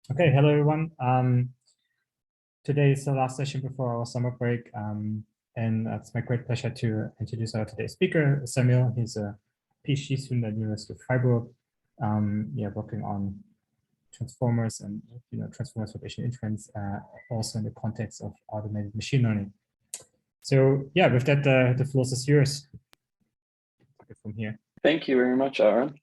Okay, hello everyone. Today is the last session before our summer break, and it's my great pleasure to introduce our today's speaker, Samuel. He's a PhD student at the University of Freiburg, working on transformers and transformers for Bayesian inference, also in the context of automated machine learning. So yeah, with that, the floor is yours. From here. Thank you very much, Aaron.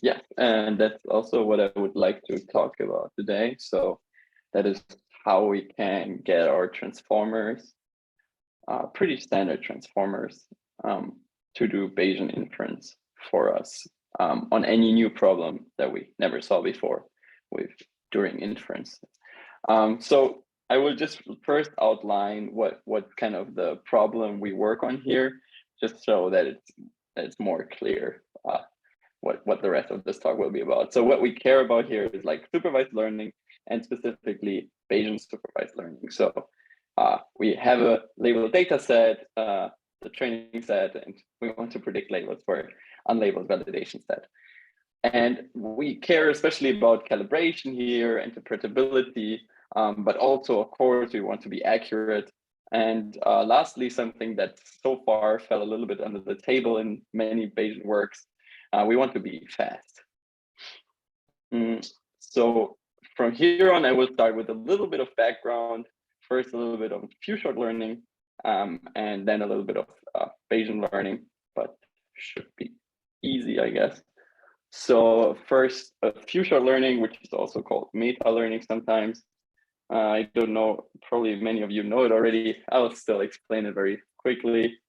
Yeah, and that's also what I would like to talk about today. So that is how we can get our transformers, pretty standard transformers, to do Bayesian inference for us on any new problem that we never saw before during inference. So I will just first outline what kind of the problem we work on here, just so that it's more clear what the rest of this talk will be about. So what we care about here is like supervised learning, and specifically Bayesian supervised learning. So we have a labeled data set, the training set, and we want to predict labels for unlabeled validation set. And we care especially about calibration here, interpretability, but also, of course, we want to be accurate. And lastly, something that so far fell a little bit under the table in many Bayesian works, we want to be fast. So from here on, I will start with a little bit of background. First, a little bit of few-shot learning, and then a little bit of Bayesian learning, but should be easy, I guess. So first, few-shot learning, which is also called meta-learning sometimes. I don't know, probably many of you know it already. I'll still explain it very quickly.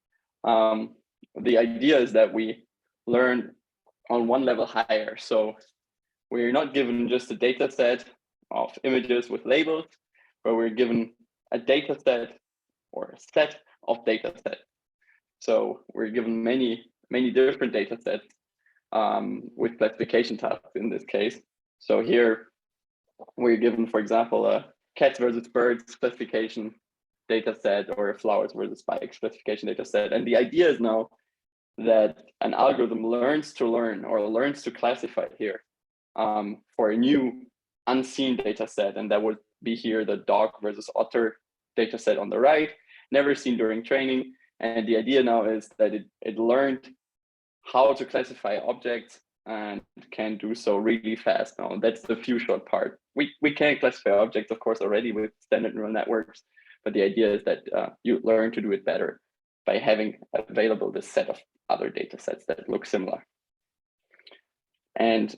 The idea is that we learn on one level higher. So we're not given just a data set of images with labels, but we're given a data set or a set of data sets. So we're given many different data sets with classification tasks in this case. So here we're given, for example, a cats versus birds classification data set or a flowers versus spikes classification data set. And the idea is now that an algorithm learns to learn or learns to classify here for a new unseen data set. And that would be here the dog versus otter data set on the right, never seen during training. And the idea now is that it learned how to classify objects and can do so really fast now. That's the few-shot part. We can classify objects, of course, already with standard neural networks, but the idea is that you learn to do it better by having available this set of other data sets that look similar. And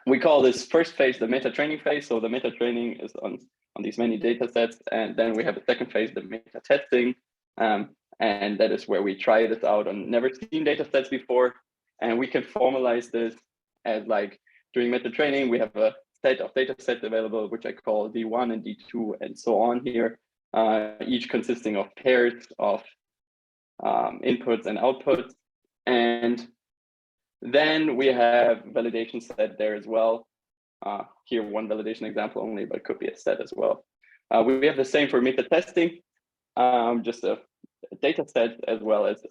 we call this first phase the meta training phase. So the meta training is on these many data sets. And then we have a second phase, the meta testing. And that is where we try this out on never seen data sets before. And we can formalize this as like during meta training, we have a set of data sets available, which I call D1 and D2 and so on here, each consisting of pairs of inputs and outputs. And then we have validation set there as well. Here, one validation example only, but it could be a set as well. We have the same for meta testing, just a data set as well as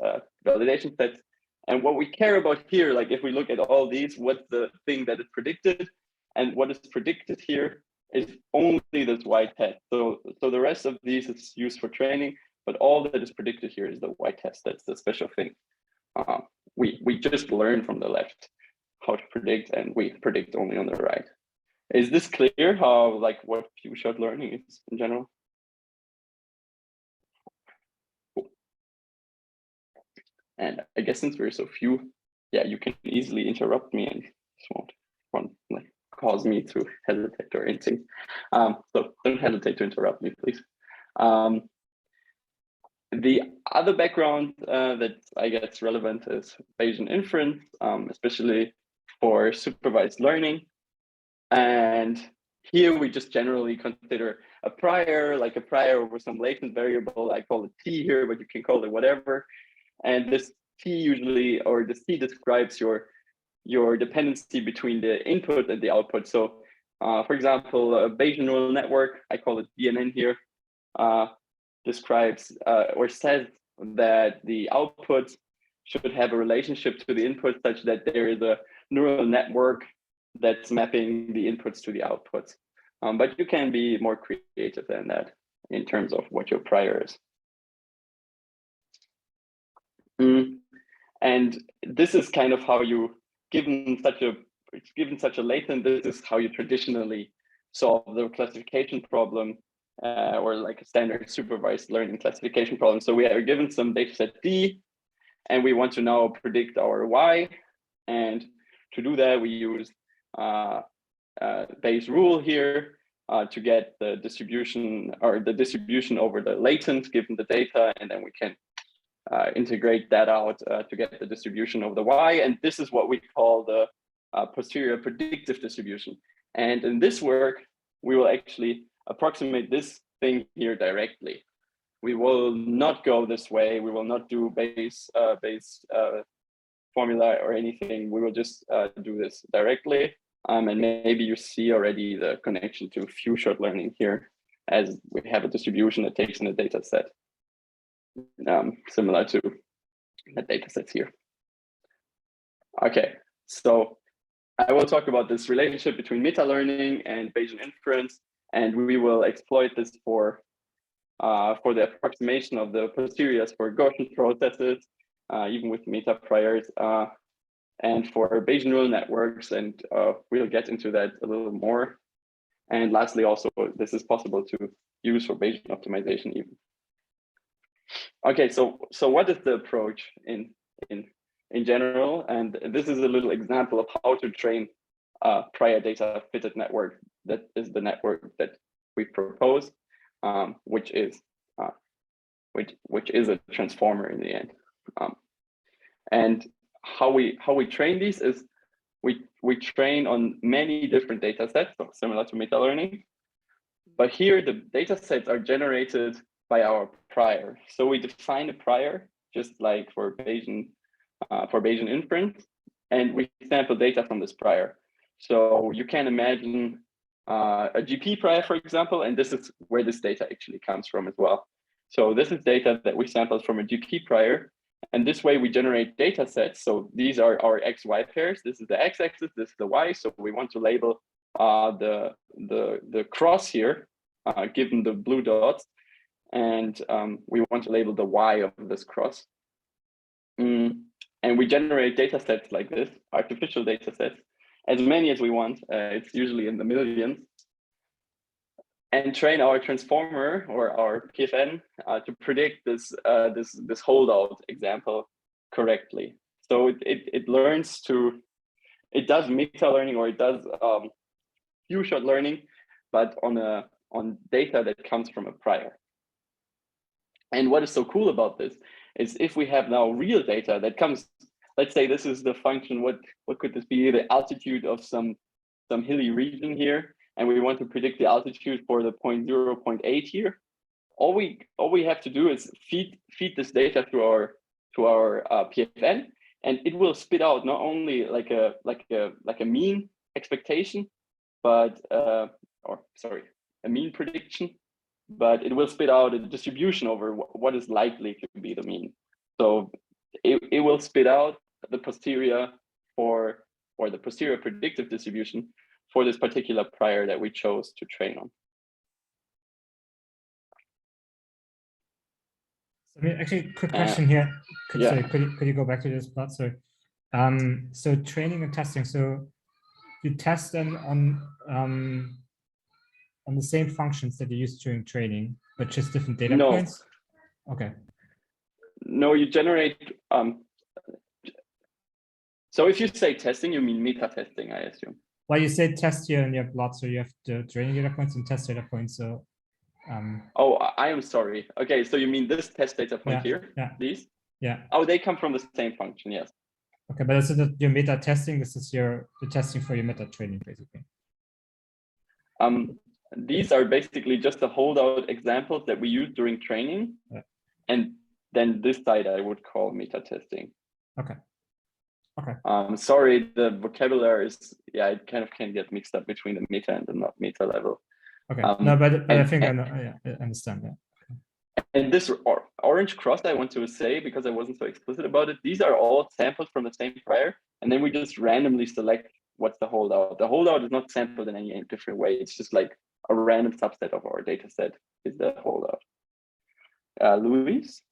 validation sets. And what we care about here, like if we look at all these, what's the thing that is predicted? And what is predicted here is only this white test. So the rest of these is used for training, but all that is predicted here is the white test. That's the special thing. We just learn from the left how to predict, and we predict only on the right. Is this clear how like what few-shot learning is in general? Cool. And I guess since we're so few, yeah, you can easily interrupt me and just won't like cause me to hesitate or anything. So don't hesitate to interrupt me, please. The other background that I guess relevant is Bayesian inference, especially for supervised learning. And here we just generally consider a prior over some latent variable. I call it T here, but you can call it whatever. And this T usually, or this T describes your dependency between the input and the output. So for example, a Bayesian neural network, I call it BNN here, describes or says that the output should have a relationship to the input such that there is a neural network that's mapping the inputs to the outputs. But you can be more creative than that in terms of what your prior is. And this is kind of how you, given such a latent, this is how you traditionally solve the classification problem, or like a standard supervised learning classification problem. So we are given some data set D, and we want to now predict our Y. And to do that, we use Bayes' rule here to get the distribution, or the distribution over the latent given the data, and then we can integrate that out to get the distribution of the Y. And this is what we call the posterior predictive distribution. And in this work, we will actually approximate this thing here directly. We will not go this way. We will not do Bayes formula or anything. We will just do this directly. And maybe you see already the connection to few short learning here, as we have a distribution that takes in a data set. Similar to the data sets here. Okay, so I will talk about this relationship between meta-learning and Bayesian inference, and we will exploit this for the approximation of the posteriors for Gaussian processes, even with meta priors, and for Bayesian neural networks, and we'll get into that a little more. And lastly, also, this is possible to use for Bayesian optimization even. Okay, so what is the approach in general? And this is a little example of how to train a prior data fitted network. That is the network that we propose, which is a transformer in the end. And how we train these is we train on many different data sets, so similar to meta learning. But here the data sets are generated by our prior. So we define a prior, just like for Bayesian inference, and we sample data from this prior. So you can imagine a GP prior, for example, and this is where this data actually comes from as well. So this is data that we sampled from a GP prior, and this way we generate data sets. So these are our XY pairs. This is the x-axis, this is the y. So we want to label the cross here, given the blue dots, and we want to label the y of this cross. And we generate data sets like this, artificial data sets, as many as we want. It's usually in the millions. And train our transformer or our PFN to predict this holdout example correctly. So it learns to, it does meta learning, or it does few shot learning, but on data that comes from a prior. And what is so cool about this is if we have now real data that comes, let's say this is the function, what could this be? The altitude of some hilly region here, and we want to predict the altitude for the 0.0, 0.8 here. All we have to do is feed this data to our PFN, and it will spit out not only like a mean expectation, but a mean prediction, but it will spit out a distribution over what is likely to be the mean. So it will spit out the posterior or the posterior predictive distribution for this particular prior that we chose to train on. So actually, quick question here. Could you go back to this plot? So, so training and testing. So you test them on the same functions that you use during training, but just different data points? Okay. No, you generate, so if you say testing, you mean meta testing, I assume. Well, you say test here in your plot, so you have the training data points and test data points. So, oh, I am sorry. Okay, so you mean this test data point here? Yeah. These? Yeah. Oh, they come from the same function, yes. Okay, but this is your meta testing. This is the testing for your meta training, basically. These are basically just the holdout examples that we use during training. Yeah. And then this side I would call meta testing. Okay. Okay. Sorry, the vocabulary is, it kind of can get mixed up between the meta and the not meta level. Okay. No, but I think I understand that. Okay. And this orange cross, I want to say, because I wasn't so explicit about it, these are all samples from the same prior, and then we just randomly select what's the holdout? The holdout is not sampled in any different way. It's just like a random subset of our data set is the holdout. Luis?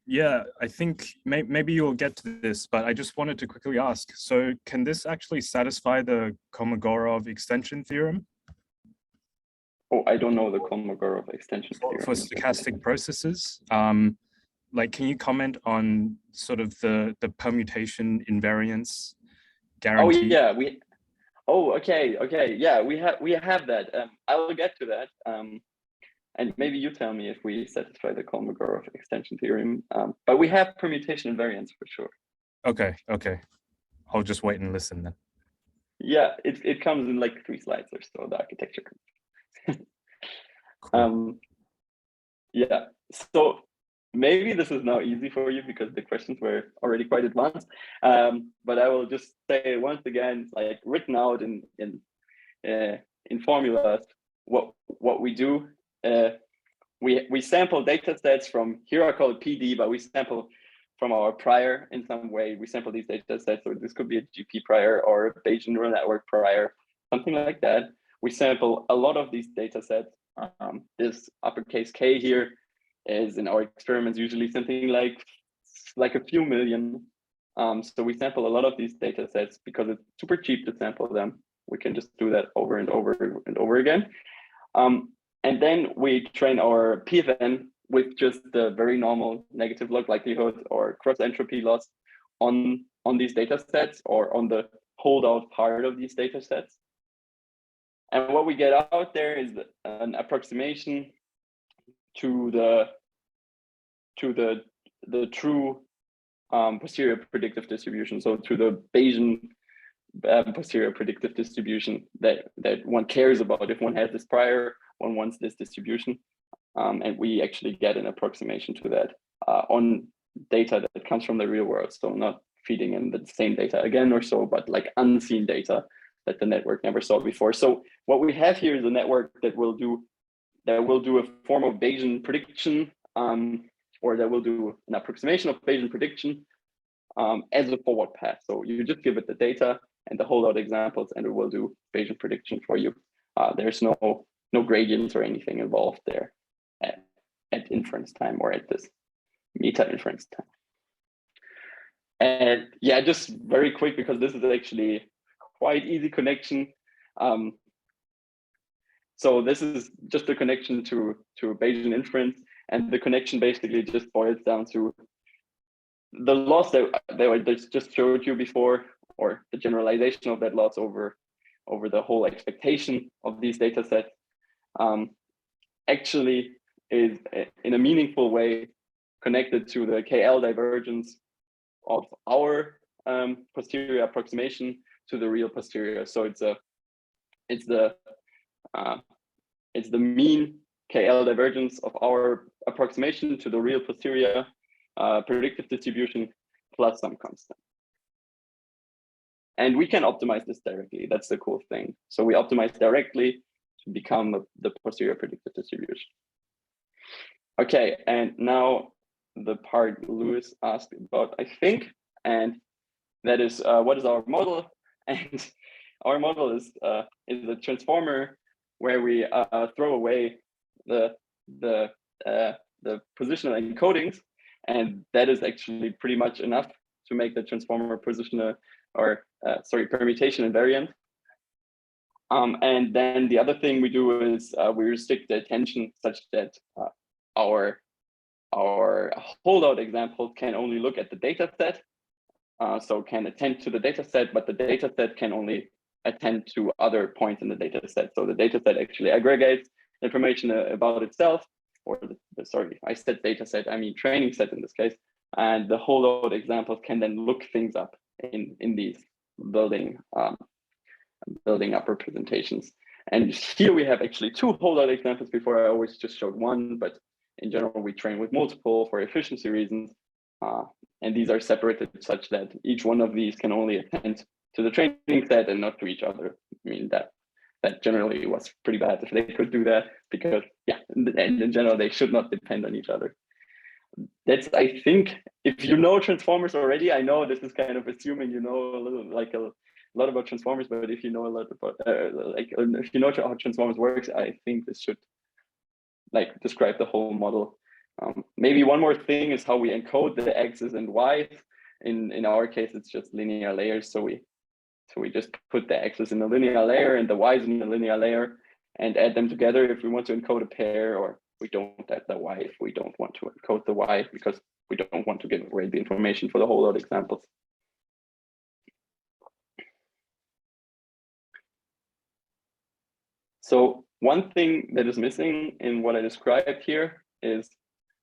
Yeah, I think maybe you'll get to this, but I just wanted to quickly ask, so can this actually satisfy the Kolmogorov extension theorem? Oh, I don't know the Kolmogorov extension theorem. For stochastic processes? Like, can you comment on sort of the permutation invariance guarantee? Okay. Yeah, we have that. I will get to that. And maybe you tell me if we satisfy the Kolmogorov extension theorem. But we have permutation invariance for sure. Okay. I'll just wait and listen then. Yeah, it comes in like 3 slides or so, the architecture. Cool. Yeah, so maybe this is now easy for you because the questions were already quite advanced. But I will just say once again, like written out in formulas, what we do. We sample data sets from, here I call it PD, but we sample from our prior in some way. We sample these data sets, so this could be a GP prior or a Bayesian neural network prior, something like that. We sample a lot of these data sets. This uppercase K here is in our experiments usually something like a few million. So we sample a lot of these data sets because it's super cheap to sample them. We can just do that over and over and over again. And then we train our PFN with just the very normal negative log likelihood or cross entropy loss on these data sets or on the holdout part of these data sets. And what we get out there is an approximation to the true posterior predictive distribution. So to the Bayesian posterior predictive distribution that one cares about if one has this prior, one wants this distribution. And we actually get an approximation to that on data that comes from the real world. So not feeding in the same data again or so, but like unseen data that the network never saw before. So what we have here is a network that will do a form of Bayesian prediction, or that will do an approximation of Bayesian prediction as a forward path. So you just give it the data and the holdout examples, and it will do Bayesian prediction for you. There's no gradients or anything involved there at inference time or at this meta inference time. And yeah, just very quick, because this is actually quite easy connection. So this is just a connection to Bayesian inference, and the connection basically just boils down to the loss that I just showed you before, or the generalization of that loss over the whole expectation of these data sets, actually is in a meaningful way connected to the KL divergence of our posterior approximation to the real posterior. So it's the mean KL divergence of our approximation to the real posterior predictive distribution plus some constant. And we can optimize this directly. That's the cool thing. So we optimize directly to become the posterior predictive distribution. Okay, and now the part Lewis asked about, I think, and that is what is our model? And our model is a transformer where we throw away the positional encodings, and that is actually pretty much enough to make the transformer positional permutation invariant. And then the other thing we do is we restrict the attention such that our holdout example can only look at the data set, so can attend to the data set, but the data set can only attend to other points in the data set. So the data set actually aggregates information about itself, or I said data set, I mean training set in this case, and the holdout examples can then look things up in these building up representations. And here we have actually 2 holdout examples. Before I always just showed 1, but in general we train with multiple for efficiency reasons. And these are separated such that each one of these can only attend to the training set and not to each other. I mean, that generally was pretty bad if they could do that, because yeah, in general they should not depend on each other. that's, I think, if you know transformers already, I know this is kind of assuming you know a little, like a lot about transformers, but if you know a lot about if you know how transformers works, I think this should like describe the whole model. Maybe one more thing is how we encode the x's and y's. In our case, it's just linear layers. So we just put the x's in the linear layer and the y's in the linear layer and add them together if we want to encode a pair, or we don't add the y if we don't want to encode the y, because we don't want to give away the information for the whole lot of examples. So one thing that is missing in what I described here is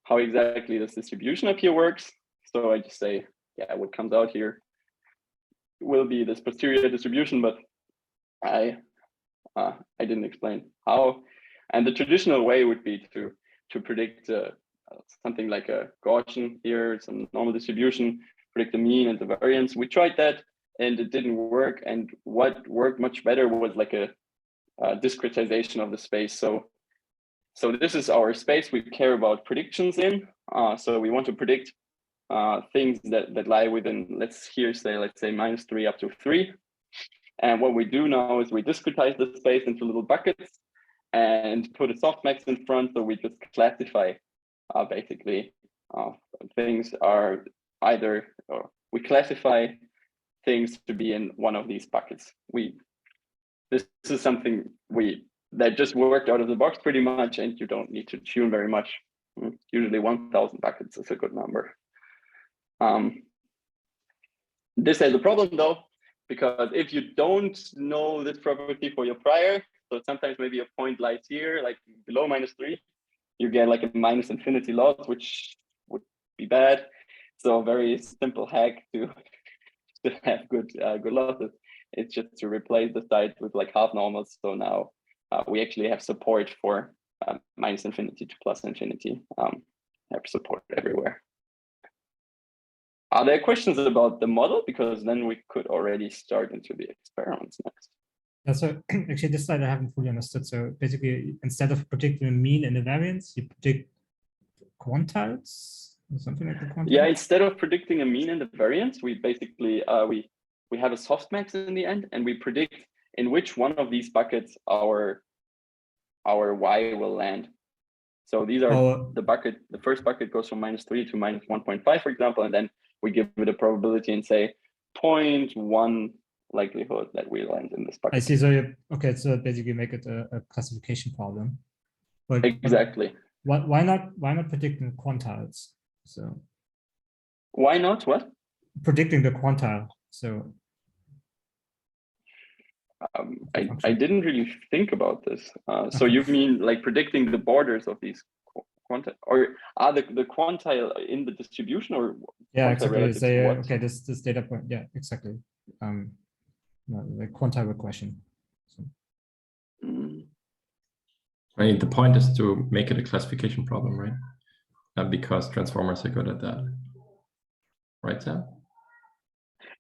how exactly this distribution up here works. So I just say, yeah, what comes out here will be this posterior distribution, but I didn't explain how. And the traditional way would be to predict something like a Gaussian here, some normal distribution, predict the mean and the variance. We tried that and it didn't work. And what worked much better was like a discretization of the space. So this is our space we care about predictions in. So we want to predict things that lie within, let's say -3 up to 3. And what we do now is we discretize the space into little buckets and put a softmax in front. So we just classify basically things are either, or we classify things to be in one of these buckets. This is something that just worked out of the box pretty much, and you don't need to tune very much. Usually 1,000 buckets is a good number. This has a problem though, because if you don't know this property for your prior, so sometimes maybe a point lies here, like below -3, you get like a -infinity loss, which would be bad. So a very simple hack to have good losses. It's just to replace the site with like half normals. So now we actually have support for -infinity to +infinity. Have support everywhere. Are there questions about the model? Because then we could already start into the experiments next. Yeah, so actually this slide I haven't fully understood. So basically, instead of predicting the mean and the variance, you predict quantiles or something like the quantiles? Yeah, instead of predicting a mean and the variance, we basically we have a softmax in the end, and we predict in which one of these buckets our y will land. So these are the first bucket goes from -3 to -1.5, for example, and then we give it a probability and say 0.1 likelihood that we land in this bucket. I see. So okay, so basically make it a classification problem. But exactly. Why not predicting quantiles? So why not what? Predicting the quantile. So I didn't really think about this. So you mean like predicting the borders of these quantile, or are the quantile in the distribution, or yeah, exactly. Say okay, this data point. Yeah, exactly. No, the quantile regression. So. I mean, the point is to make it a classification problem, right? Because transformers are good at that, right, Sam?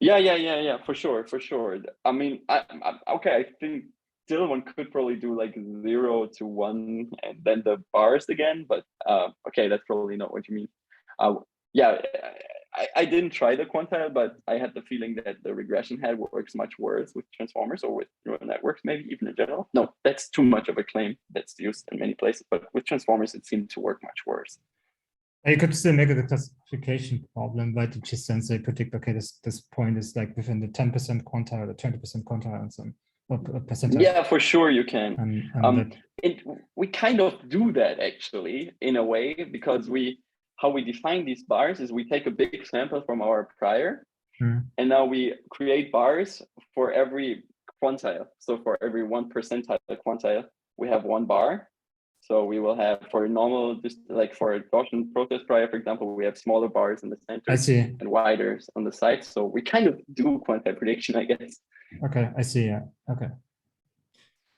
Yeah, for sure. I mean, okay, I think still one could probably do like 0 to 1 and then the bars again, but okay, that's probably not what you mean. Yeah, I didn't try the quantile, but I had the feeling that the regression head works much worse with transformers, or with neural networks, maybe even in general. No, that's too much of a claim. That's used in many places, but with transformers, it seemed to work much worse. You could still make it a classification problem, but it just sense they predict, okay, this point is like within the 10% quantile, the 20% quantile, and some percentile. Yeah, for sure you can. And we kind of do that actually in a way, because how we define these bars is we take a big sample from our prior, and now we create bars for every quantile. So for every 1 percentile quantile, we have 1 bar. So we will have, for a normal, just like for a Gaussian process prior, for example, we have smaller bars in the center. I see. And wider on the sides. So we kind of do quantile prediction, I guess. Okay, I see. Yeah. Okay.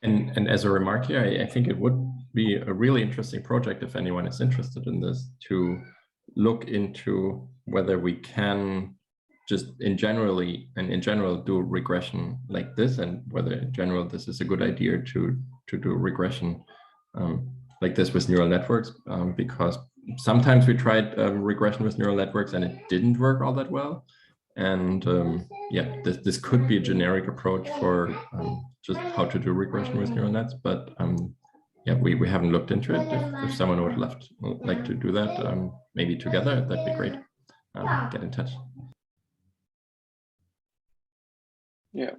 And as a remark here, I think it would be a really interesting project, if anyone is interested in this, to look into whether we can just in general do regression like this, and whether in general this is a good idea to do regression like this with neural networks, because sometimes we tried regression with neural networks and it didn't work all that well. And yeah, this could be a generic approach for just how to do regression with neural nets. But yeah, we haven't looked into it. If someone would like to do that, maybe together, that'd be great. Get in touch. Yeah.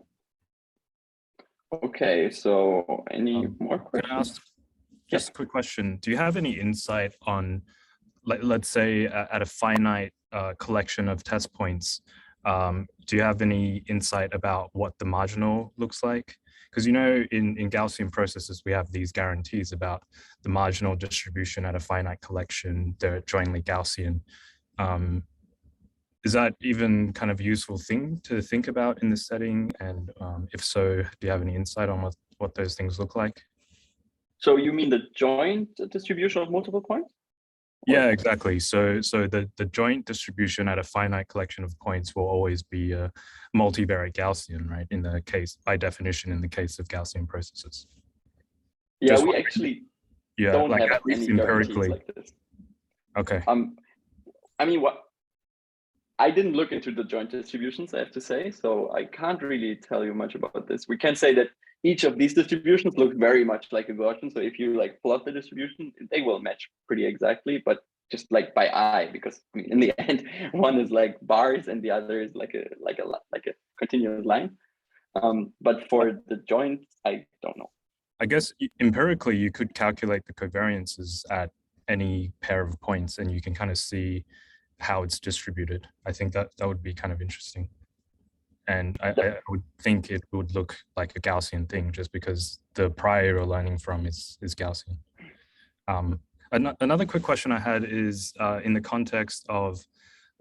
Okay, so any more questions? Can I ask just a quick question? Do you have any insight on, let's say, at a finite collection of test points, do you have any insight about what the marginal looks like? Because, you know, in Gaussian processes, we have these guarantees about the marginal distribution at a finite collection. They're jointly Gaussian. Is that even kind of a useful thing to think about in this setting? And if so, do you have any insight on what those things look like? So you mean the joint distribution of multiple points? Yeah, exactly. So the joint distribution at a finite collection of points will always be a multivariate Gaussian, right? In the case, by definition, in the case of Gaussian processes. Yeah, Just we actually yeah, don't like have at least any guarantees empirically. like this. Okay. I mean, I didn't look into the joint distributions, I have to say, so I can't really tell you much about this. We can say that each of these distributions looks very much like a Gaussian. So if you like plot the distribution, they will match pretty exactly, but just like by eye, because I mean, in the end, one is like bars and the other is like a continuous line. But for the joints, I don't know. I guess empirically, you could calculate the covariances at any pair of points, and you can kind of see how it's distributed. I think that would be kind of interesting. And I would think it would look like a Gaussian thing just because the prior you're learning from is Gaussian. Another quick question I had is in the context of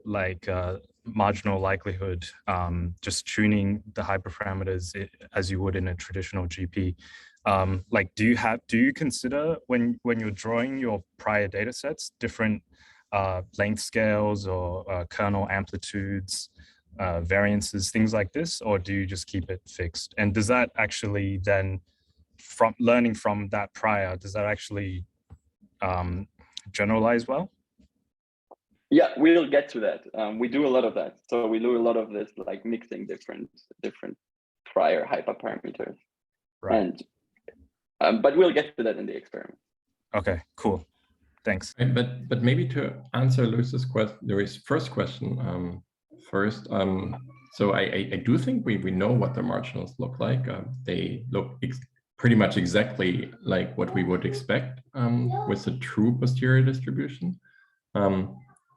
like marginal likelihood, just tuning the hyperparameters as you would in a traditional GP. Like, do you consider when you're drawing your prior data sets different length scales or kernel amplitudes, variances, things like this, or do you just keep it fixed? And does that actually then, from learning from that prior, does that actually generalize well? Yeah, we'll get to that. We do a lot of that. So we do a lot of this, like mixing different prior hyperparameters. Right. And but we'll get to that in the experiment. Okay, cool. Thanks. But maybe to answer Luis's first question first. So I do think we know what the marginals look like. They look pretty much exactly like what we would expect with a true posterior distribution.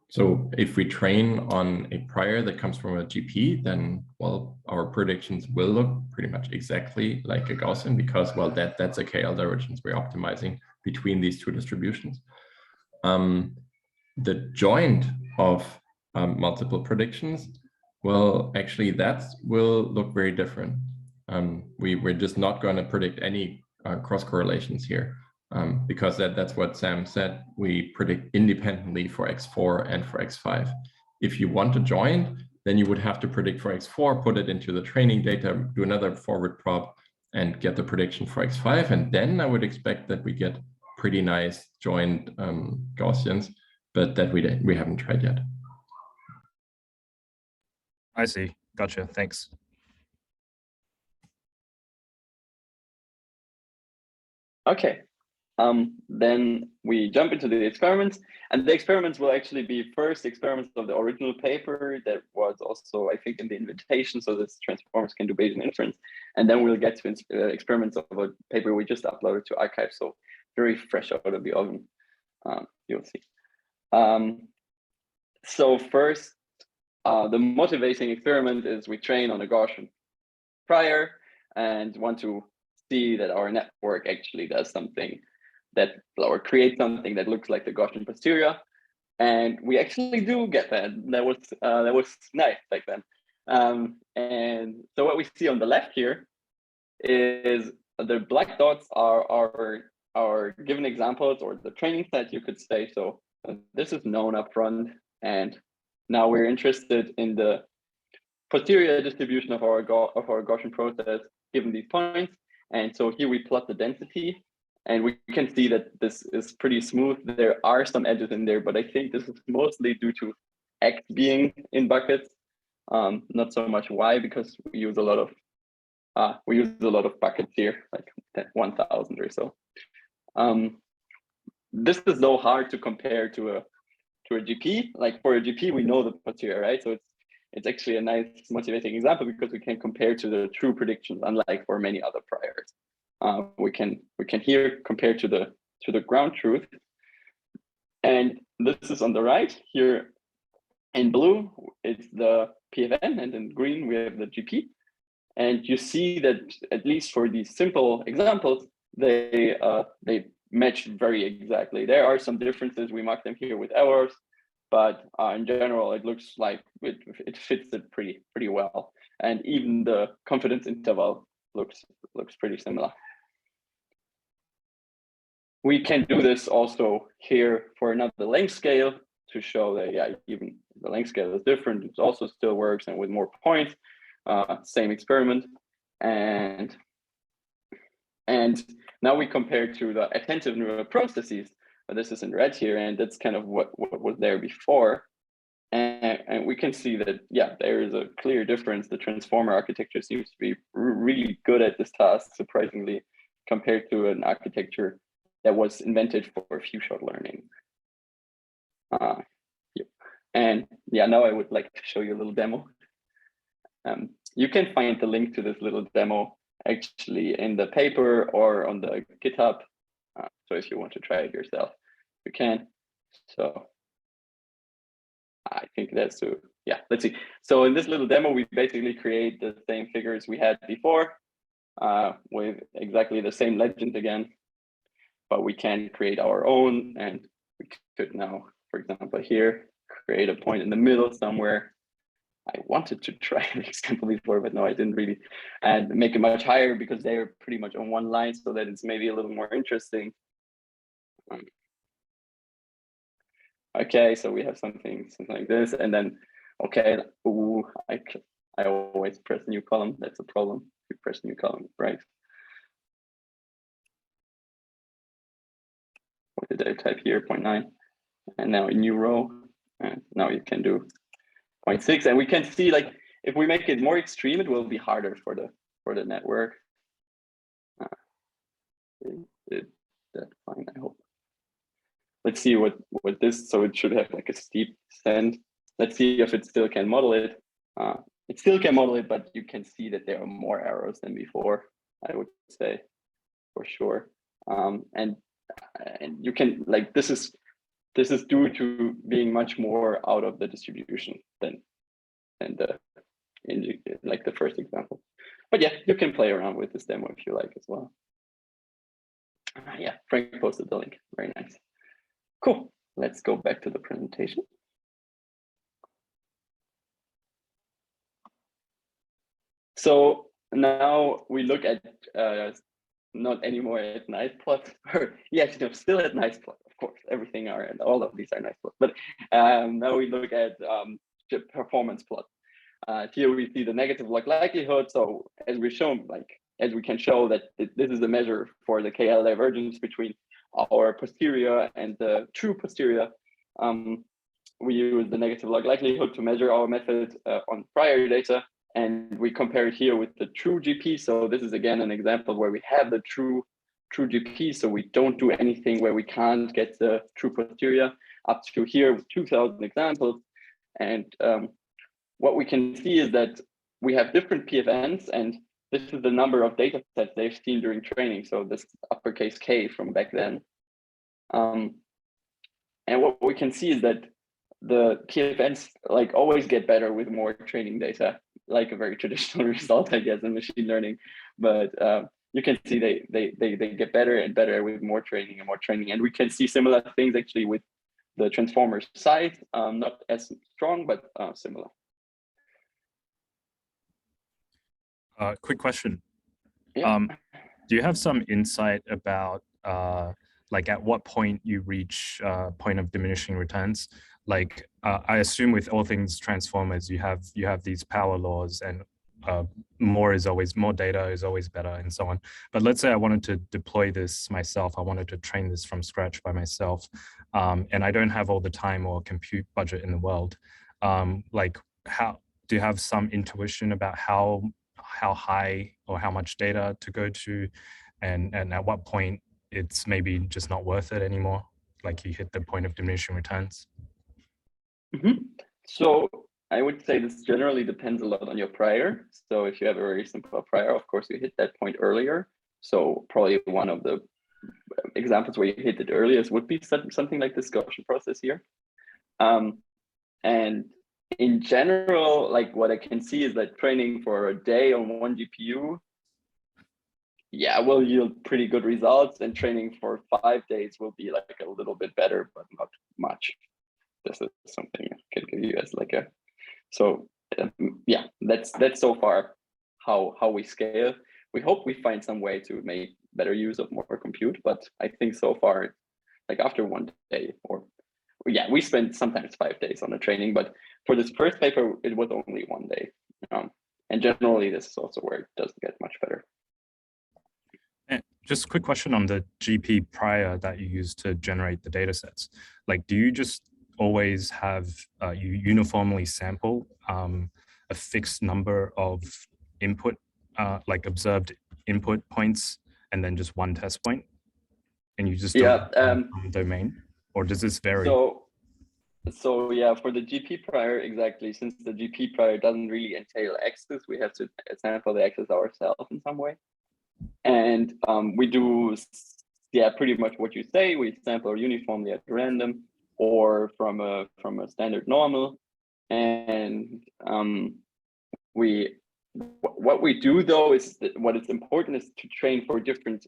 So if we train on a prior that comes from a GP, then, well, our predictions will look pretty much exactly like a Gaussian because, well, that's a KL divergence we're optimizing between these two distributions. The joint of multiple predictions, well, actually that will look very different. We're just not going to predict any cross correlations here. Because that's what Sam said, we predict independently for X4 and for X5. If you want to join, then you would have to predict for X4, put it into the training data, do another forward prop, and get the prediction for X5. And then I would expect that we get pretty nice joined Gaussians, but that we haven't tried yet. I see. Gotcha. Thanks. Okay. Then we jump into the experiments, and the experiments will actually be first experiments of the original paper that was also, I think, in the invitation, so this transformers can do Bayesian inference, and then we'll get to experiments of a paper we just uploaded to arXiv, so very fresh out of the oven, you'll see. So first, the motivating experiment is we train on a Gaussian prior and want to see that our network actually does something that, or create something that looks like the Gaussian posterior, and we actually do get that. That was nice back then. And so what we see on the left here is the black dots are our given examples, or the training set, you could say. So this is known up front, and now we're interested in the posterior distribution of our Gaussian process given these points. And so here we plot the density And we can see that this is pretty smooth. There are some edges in there, but I think this is mostly due to X being in buckets, not so much Y, because we use a lot of buckets here, like 1,000 or so. This is though hard to compare to a GP. Like for a GP, we know the posterior, right? So it's actually a nice motivating example because we can compare to the true predictions, unlike for many other priors. We can here compare to the ground truth. And this is on the right. Here in blue, it's the PFN, and in green, we have the GP. And you see that at least for these simple examples, they match very exactly. There are some differences. We mark them here with errors, but in general, it looks like it fits it pretty well. And even the confidence interval looks pretty similar. We can do this also here for another length scale to show that, yeah, even the length scale is different, it also still works, and with more points, same experiment. And now we compare to the attentive neural processes. This is in red here, and that's kind of what was there before. And we can see that, yeah, there is a clear difference. The transformer architecture seems to be really good at this task, surprisingly, compared to an architecture that was invented for few-shot learning. Yeah. And yeah, now I would like to show you a little demo. You can find the link to this little demo actually in the paper or on the GitHub. So if you want to try it yourself, you can. So I think that's yeah, let's see. So in this little demo, we basically create the same figures we had before with exactly the same legend again, but we can create our own, and we could now, for example, here, create a point in the middle somewhere. I wanted to try an example before, but no, I didn't really, and make it much higher because they're pretty much on one line, so that it's maybe a little more interesting. Okay, so we have something like this, and then, okay, ooh, I always press new column. That's a problem. You press new column, right? What did I type here? 0.9, and now a new row, and now you can do 0.6, and we can see, like, if we make it more extreme, it will be harder for the network. That's fine, I hope. Let's see what this, so it should have like a steep descent. Let's see if it still can model it. It still can model it, but you can see that there are more arrows than before, I would say, for sure. And you can, like, this is due to being much more out of the distribution than in like the first example. But yeah, you can play around with this demo if you like as well. Yeah, Frank posted the link. Very nice. Cool. Let's go back to the presentation. So now we look at not anymore at nice plots, or yes, still at nice plots, of course. Everything are, and all of these are nice plots. But now we look at the performance plot. Here we see the negative log likelihood. So as we've shown, like, as we can show that this is a measure for the KL divergence between our posterior and the true posterior. We use the negative log likelihood to measure our method on prior data, and we compare it here with the true GP. So this is again an example where we have the true GP, so we don't do anything where we can't get the true posterior, up to here with 2,000 examples. And what we can see is that we have different PFNs, and this is the number of data sets they've seen during training. So this uppercase K from back then. And what we can see is that the PFNs like always get better with more training data, like a very traditional result, I guess, in machine learning. But you can see they get better and better with more training and more training. And we can see similar things actually with the transformer size, not as strong, but similar. Quick question. Yeah. Do you have some insight about like at what point you reach point of diminishing returns? Like I assume with all things transformers, you have these power laws, and more data is always better and so on. But let's say I wanted to deploy this myself. I wanted to train this from scratch by myself, and I don't have all the time or compute budget in the world. Like, how do you have some intuition about how high or how much data to go to, and at what point it's maybe just not worth it anymore? Like, you hit the point of diminishing returns. So I would say this generally depends a lot on your prior. So if you have a very simple prior, of course, you hit that point earlier. So probably one of the examples where you hit it earliest would be something like this Gaussian process here. And in general, like what I can see is that training for a day on one GPU, yeah, will yield pretty good results, and training for 5 days will be like a little bit better, but not much. This is something I can give you as like a, so yeah, that's so far how we scale. We hope we find some way to make better use of more compute, but I think so far, like after 1 day, or yeah, we spent sometimes 5 days on the training, but for this first paper, it was only 1 day. And generally, this is also where it doesn't get much better. And just a quick question on the GP prior that you use to generate the data sets. Like, do you just always have, you uniformly sample a fixed number of input, like observed input points, and then just one test point? And you just do it domain? Or does this vary? So yeah, for the GP prior, exactly, since the GP prior doesn't really entail access, we have to sample the access ourselves in some way. And we do, yeah, pretty much what you say. We sample uniformly at random or from a standard normal. And what we do though is that what is important is to train for different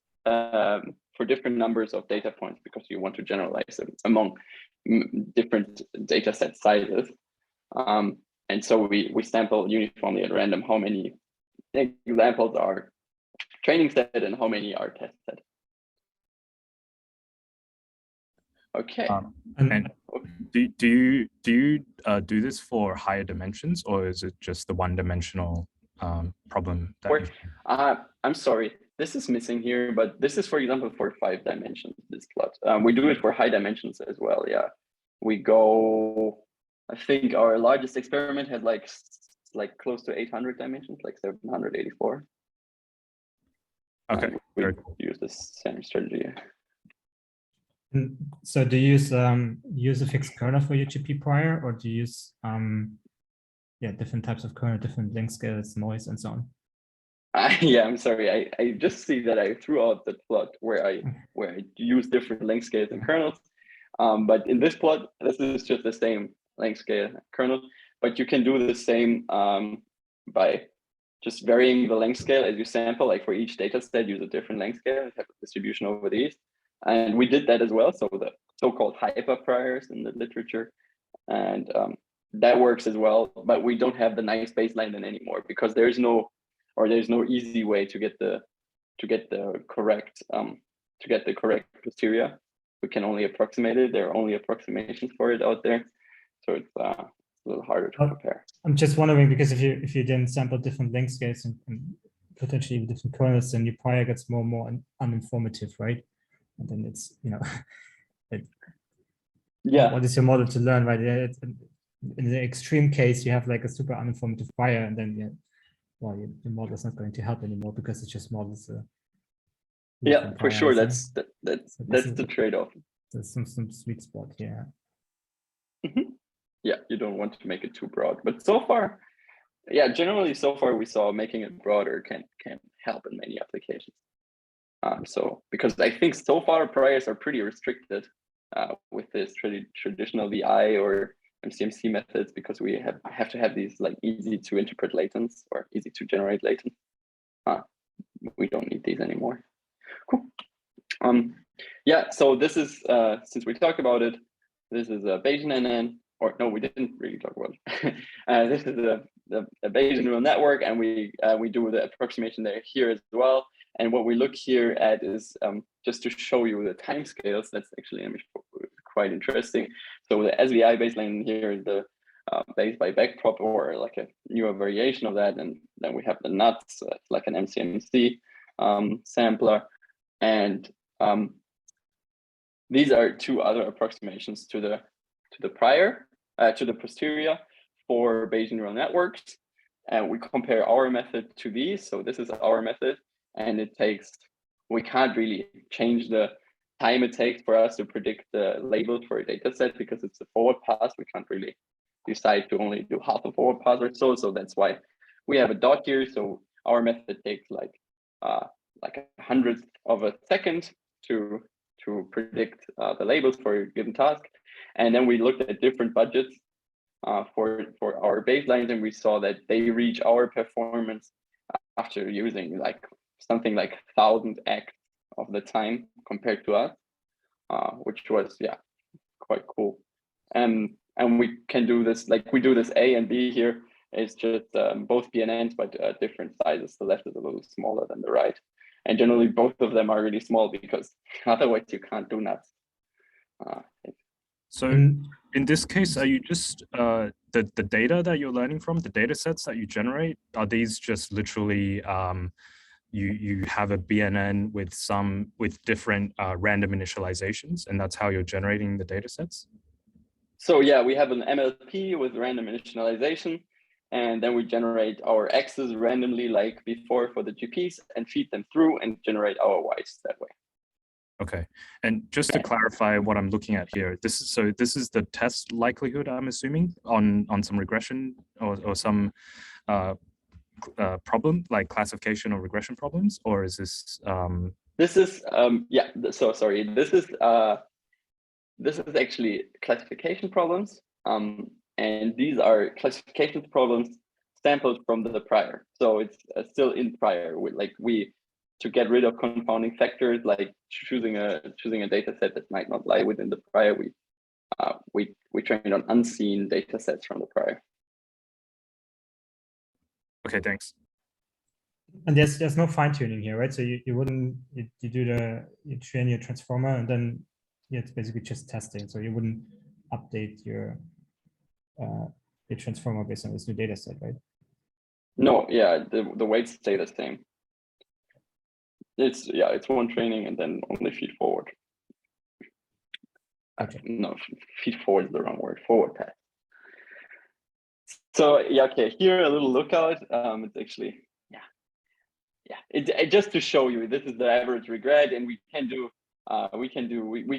numbers of data points, because you want to generalize them among different data set sizes. And so we sample uniformly at random how many examples are training set and how many are test set. Okay. And do you do this for higher dimensions, or is it just the one-dimensional problem that I'm sorry, this is missing here, but this is, for example, for 5 dimensions, this plot. We do it for high dimensions as well. Yeah, we go, I think our largest experiment had like close to 800 dimensions, like 784. Okay, we use this same strategy. So do you use a fixed kernel for your GP prior, or do you use different types of kernel, different length scales, noise, and so on? Yeah, I'm sorry. I just see that I threw out the plot where I use different length scales and kernels. But in this plot, this is just the same length scale kernel, but you can do the same by just varying the length scale as you sample. Like for each data set, use a different length scale, have a distribution over these. And we did that as well. So the so-called hyper priors in the literature, and that works as well. But we don't have the nice baseline then anymore, because there's no easy way to get the correct posterior. We can only approximate it. There are only approximations for it out there, so it's a little harder to compare. I'm just wondering, because if you then sample different length scales and potentially different kernels, then your prior gets more and more uninformative, right? And then it's, yeah, what is your model to learn, right? In the extreme case, you have like a super uninformative prior, and then your model is not going to help anymore, because it just models yeah, for sure. That's the trade-off. There's some sweet spot here. Yeah, you don't want to make it too broad, but so far, yeah, generally so far we saw making it broader can help in many applications. So because I think so far priors are pretty restricted with this traditional VI or MCMC methods, because we have to have these like easy to interpret latents or easy to generate latents. We don't need these anymore. Cool. Yeah, so this is since we talked about it, this is a Bayesian NN, or no, we didn't really talk about it. This is the Bayesian neural network, and we do the approximation there here as well. And what we look here at is just to show you the timescales. That's actually quite interesting. So the SVI baseline here is the base by backprop or like a newer variation of that. And then we have the nuts, like an MCMC sampler. And these are two other approximations to the posterior for Bayesian neural networks. And we compare our method to these. So this is our method, and we can't really change the time it takes for us to predict the label for a data set because it's a forward pass. We can't really decide to only do half a forward pass or so. So that's why we have a dot here. So our method takes like a 100th of a second to predict the labels for a given task. And then we looked at different budgets for our baselines, and we saw that they reach our performance after using like something like 1000x of the time compared to us, which was quite cool. And we can do this, like we do this A and B here. It's just both PFNs, but different sizes. The left is a little smaller than the right. And generally both of them are really small because otherwise you can't do nuts. So in this case, are you just the data that you're learning from, the data sets that you generate, are these just literally you have a BNN with different random initializations, and that's how you're generating the data sets? So yeah, we have an MLP with random initialization, and then we generate our X's randomly like before for the GPs and feed them through and generate our Y's that way. Okay. And just to clarify what I'm looking at here, this is the test likelihood, I'm assuming, on some regression or some problem like classification or regression problems, or is this This is so sorry, this is actually classification problems, and these are classification problems sampled from the prior, so it's still in prior. To get rid of confounding factors, like choosing a data set that might not lie within the prior, we trained on unseen data sets from the prior. Okay, thanks. And there's no fine tuning here, right? So you train your transformer, and then it's basically just testing. So you wouldn't update your transformer based on this new data set, right? No, yeah, the weights stay the same. It's one training and then only feed forward. Okay. No, feed forward is the wrong word. Forward path. So okay. Here a little lookout. It's actually It just to show you, this is the average regret, and we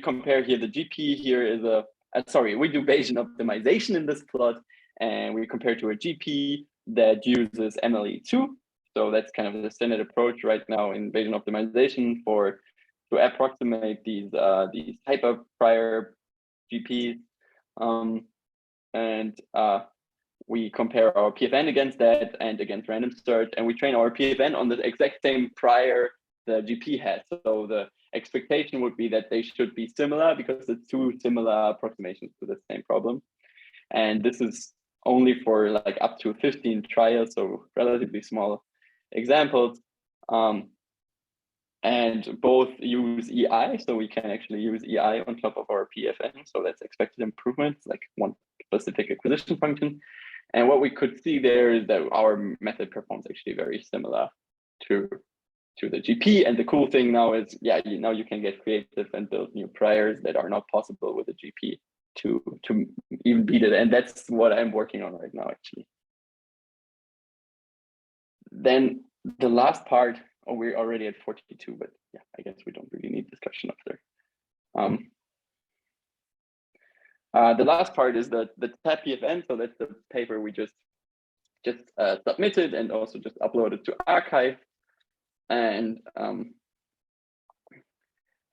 compare here. The GP here is we do Bayesian optimization in this plot, and we compare to a GP that uses MLE2. So that's kind of the standard approach right now in Bayesian optimization to approximate these hyper prior GPs, and we compare our PFN against that and against random search, and we train our PFN on the exact same prior the GP has. So the expectation would be that they should be similar because it's two similar approximations to the same problem. And this is only for like up to 15 trials, so relatively small examples. And both use EI, so we can actually use EI on top of our PFN. So that's expected improvement, like one specific acquisition function. And what we could see there is that our method performs actually very similar to the GP. And the cool thing now is, now you can get creative and build new priors that are not possible with a GP to even beat it. And that's what I'm working on right now, actually. Then the last part, we're already at 42, but I guess we don't really need discussion up there. The last part is the tab PFN. So that's the paper we just submitted and also just uploaded to arXiv. And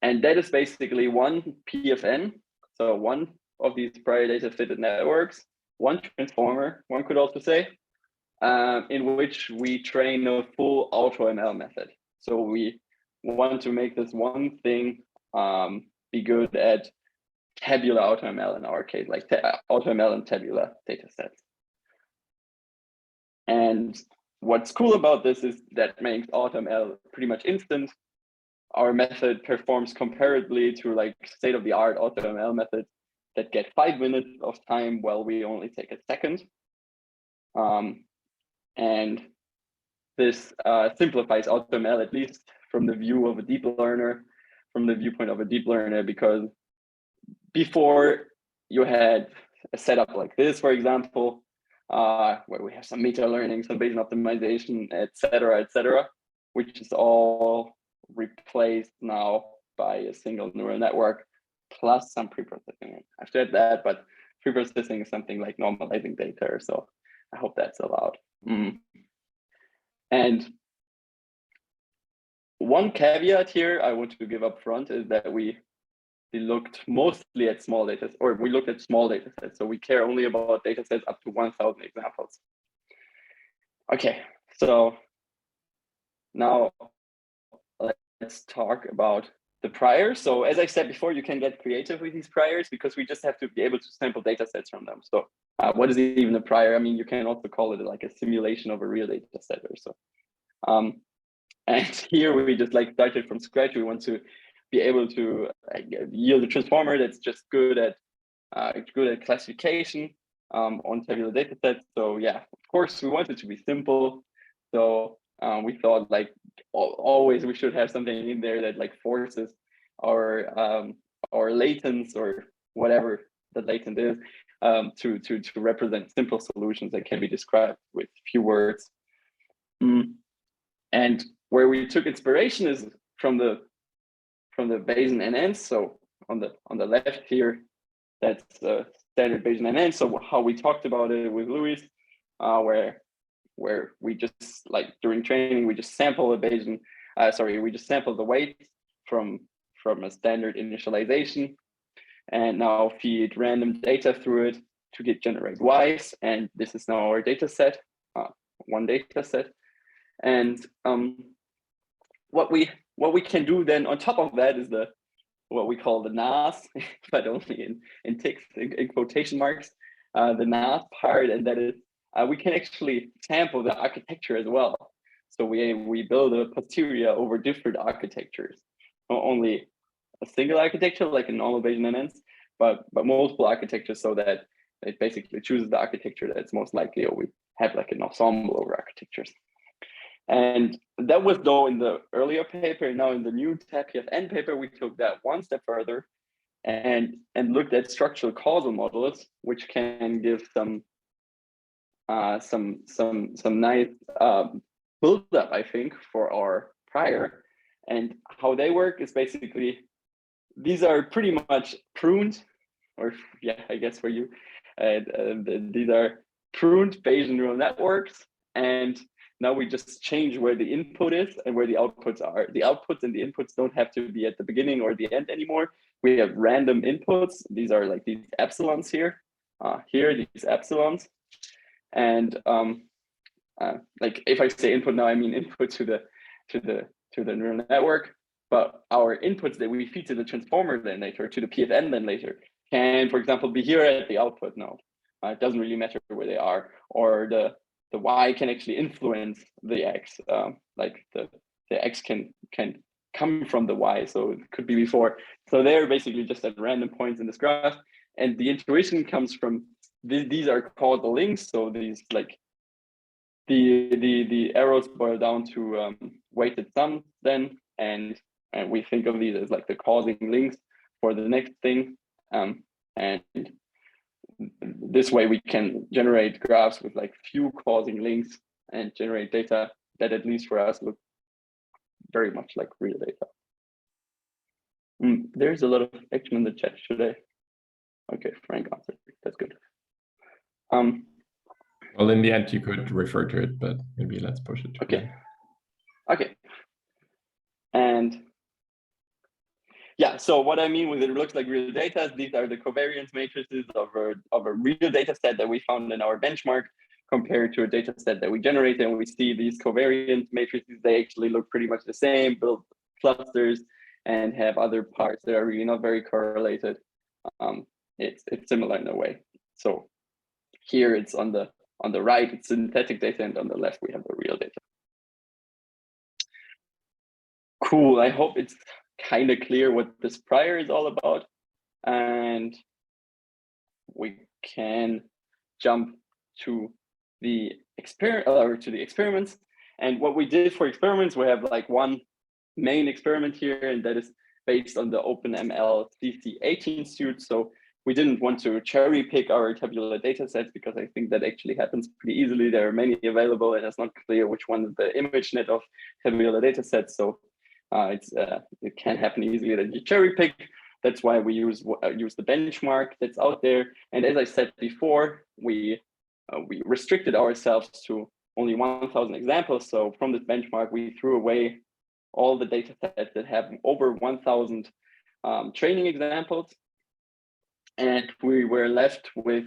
that is basically one PFN. So one of these prior data fitted networks, one transformer, one could also say, in which we train a full AutoML method. So we want to make this one thing be good at tabular AutoML in our case, like AutoML and tabular data sets. And what's cool about this is that makes AutoML pretty much instant. Our method performs comparably to like state-of-the-art AutoML methods. that get 5 minutes of time while we only take a second. And this simplifies AutoML, at least from the view of a deep learner, from the viewpoint of a deep learner, because before you had a setup like this, for example, where we have some meta learning, some Bayesian optimization, et cetera, which is all replaced now by a single neural network plus some preprocessing. I've said that, but preprocessing is something like normalizing data, so I hope that's allowed. And one caveat here I want to give up front is that we looked mostly at small data, or we looked at small data sets. So we care only about data sets up to 1,000 examples. Okay, so now let's talk about the priors. So as I said before, you can get creative with these priors because we just have to be able to sample data sets from them. So what is even a prior? I mean, you can also call it like a simulation of a real data set or so. And here we just like started from scratch. We want to be able to yield a transformer that's just good at classification on tabular data sets. So yeah, of course we want it to be simple. So we thought like always we should have something in there that like forces our latents or whatever the latent is to represent simple solutions that can be described with few words. And where we took inspiration is from the Bayesian NNs. So on the left here, that's the standard Bayesian NN. So how we talked about it with Luis, where we just like during training we just sample the Bayesian, we just sample the weights from a standard initialization, and now feed random data through it to generate Ys, and this is now our data set, one data set. And what we can do then on top of that is what we call the NAS, but only in quotation marks, the NAS part, and that is we can actually sample the architecture as well. So we build a posterior over different architectures, not only a single architecture like in normal Bayesian NNs, but multiple architectures, so that it basically chooses the architecture that's most likely, or we have like an ensemble over architectures. And that was though in the earlier paper. Now in the new PFN paper, we took that one step further and looked at structural causal models, which can give some nice build-up, I think, for our prior. And how they work is basically, these are pretty much pruned, or yeah, I guess for you, these are pruned Bayesian neural networks, and now we just change where the input is and where the outputs are. The outputs and the inputs don't have to be at the beginning or the end anymore. We have random inputs. These are like these epsilons here. These epsilons. And like if I say input now, I mean input to the neural network. But our inputs that we feed to the transformer then later, to the PFN then later, can, for example, be here at the output node. It doesn't really matter where they are, or the Y can actually influence the X, like the X can come from the Y, so it could be before. So they're basically just at random points in this graph, and the intuition comes from these are called the links. So these like the arrows boil down to weighted sums then, and we think of these as like the causing links for the next thing, and this way we can generate graphs with like few causing links and generate data that, at least for us, look very much like real data. There's a lot of action in the chat today. Okay, Frank answered. That's good. Well, in the end, you could refer to it, but maybe let's push it to okay. Okay. And yeah, so what I mean with it looks like real data, these are the covariance matrices of a real data set that we found in our benchmark compared to a data set that we generated, and we see these covariance matrices, they actually look pretty much the same, build clusters and have other parts that are really not very correlated. It's similar in a way. So here it's on the right, it's synthetic data, and on the left we have the real data. Cool, I hope it's kind of clear what this prior is all about. And we can jump to the experiments. And what we did for experiments, we have like one main experiment here, and that is based on the OpenML CC18 suite. So we didn't want to cherry pick our tabular data sets because I think that actually happens pretty easily. There are many available and it's not clear which one is the ImageNet of tabular data sets. So it can happen easily that you cherry pick. That's why we use the benchmark that's out there. And as I said before, we restricted ourselves to only 1,000 examples. So from this benchmark, we threw away all the data sets that have over 1,000 training examples. And we were left with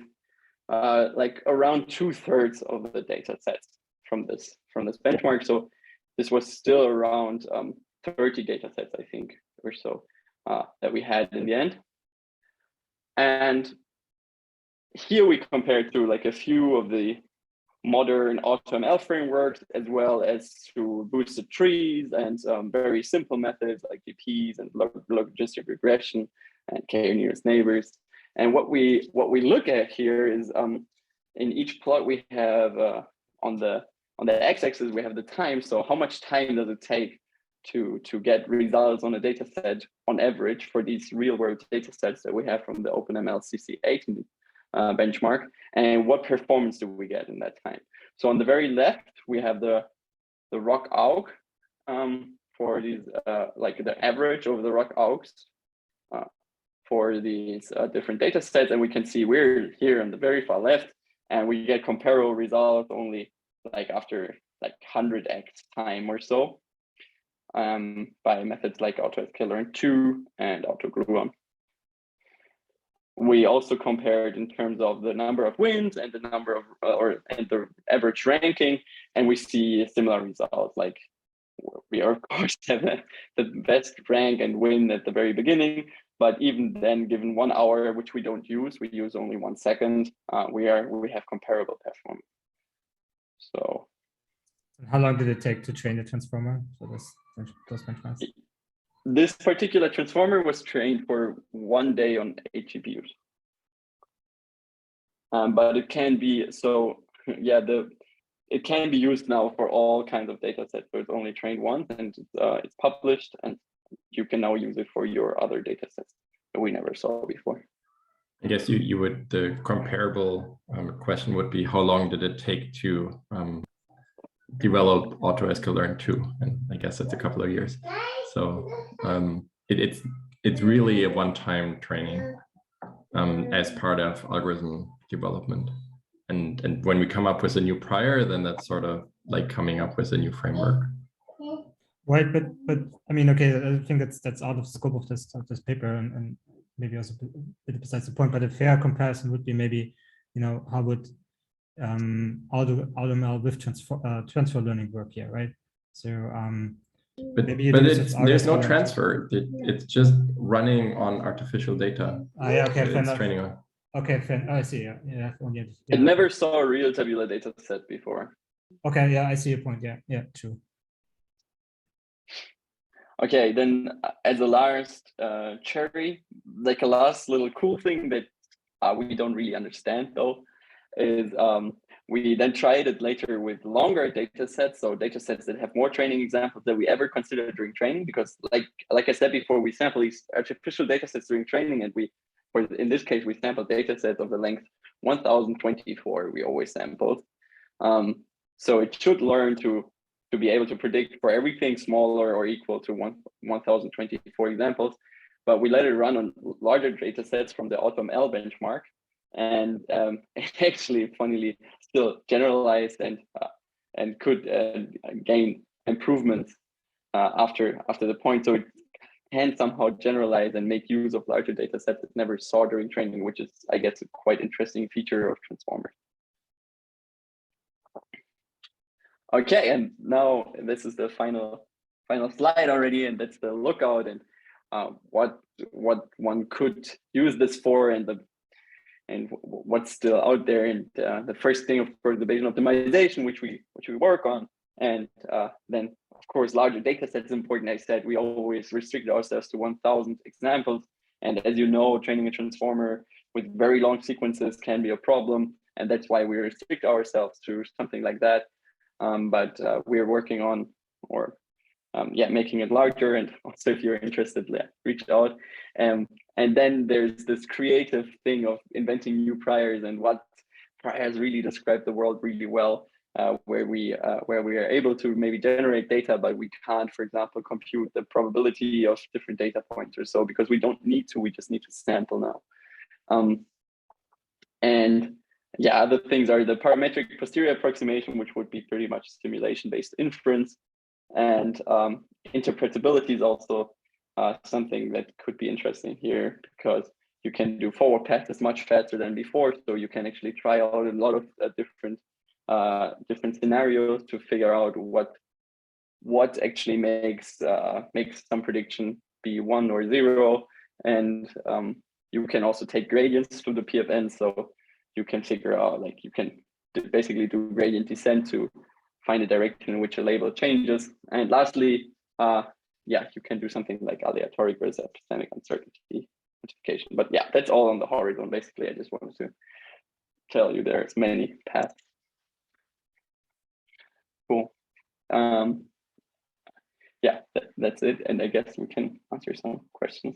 like around 2/3 of the data sets from this benchmark. So this was still around 30 data sets, I think, or so, that we had in the end. And here we compared to like a few of the modern AutoML frameworks, as well as to boosted trees and very simple methods like DPs and logistic regression and k-nearest neighbors. And what we look at here is in each plot we have on the x-axis we have the time. So how much time does it take to get results on a data set on average for these real-world data sets that we have from the OpenML CC18 benchmark, and what performance do we get in that time? So on the very left we have the rock aug for these like the average of the rock augs for these different data sets, and we can see we're here on the very far left, and we get comparable results only like after like 100x time or so by methods like AutoScaler2 and AutoGluon. We also compared in terms of the number of wins and the number of and the average ranking, and we see similar results. Like we of course have the best rank and win at the very beginning, but even then, given 1 hour, which we don't use, we use only 1 second, we have comparable performance. So how long did it take to train the transformer for those benchmarks? This particular transformer was trained for 1 day on 8 GPUs. But it can be, so yeah, it can be used now for all kinds of data sets. So it's only trained once and it's published, and you can now use it for your other data sets that we never saw before. I guess you would, the comparable question would be, how long did it take to develop AutoScaler2? And I guess it's a couple of years. So it's really a one-time training as part of algorithm development. And when we come up with a new prior, then that's sort of like coming up with a new framework. Right, but I mean, okay, I think that's out of scope of this paper, and maybe also a bit besides the point. But a fair comparison would be maybe, you know, how would AutoML with transfer learning work here, right? So but there's no transfer. It's just running on artificial data. Yeah, okay, fair enough. Training on. Okay, fair. I see. Yeah. It never saw a real tabular data set before. Okay, yeah, I see your point. Yeah, true. Okay, then as a last cherry, like a last little cool thing that we don't really understand though, is we then tried it later with longer data sets, so data sets that have more training examples than we ever considered during training, because like I said before, we sample these artificial data sets during training, and in this case, we sampled data sets of the length 1024, we always sampled. So it should learn to be able to predict for everything smaller or equal to 1024 examples, but we let it run on larger data sets from the AutoML benchmark, and it actually, funnily, still generalized and could gain improvements after the point. So it can somehow generalize and make use of larger data sets it never saw during training, which is, I guess, a quite interesting feature of transformers. Okay, and now this is the final slide already, and that's the lookout and what one could use this for, and what's still out there. And the first thing, of course, the Bayesian optimization, which we work on, and then of course larger data sets is important. I said we always restrict ourselves to 1,000 examples, and as you know, training a transformer with very long sequences can be a problem, and that's why we restrict ourselves to something like that. But we're working on, or making it larger. And also, if you're interested, reach out. And then there's this creative thing of inventing new priors, and what priors really describe the world really well. Where we are able to maybe generate data, but we can't, for example, compute the probability of different data points or so, because we don't need to, we just need to sample now. And yeah, other things are the parametric posterior approximation, which would be pretty much simulation-based inference. And interpretability is also something that could be interesting here, because you can do forward passes much faster than before. So you can actually try out a lot of different scenarios to figure out what actually makes some prediction be 1 or 0. And you can also take gradients to the PFN, so you can figure out, like, you can basically do gradient descent to find a direction in which a label changes. And lastly, you can do something like aleatoric versus epistemic uncertainty quantification. But yeah, that's all on the horizon. Basically, I just wanted to tell you there's many paths. Cool. Yeah, that's it. And I guess we can answer some questions.